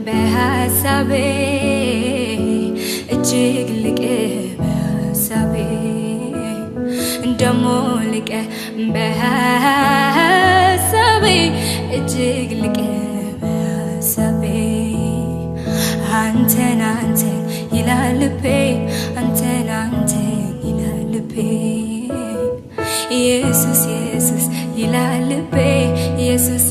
በሐሳቤ እጅግ ልቅ በሐሳቤ ደሞ ልቅ በሐሳቤ እጅግ ልቅ በሐሳቤ አንተን አንተን ይላል ልቤ አንተን አንተን ይላል ልቤ ኢየሱስ ኢየሱስ ይላል ልቤ ኢየሱስ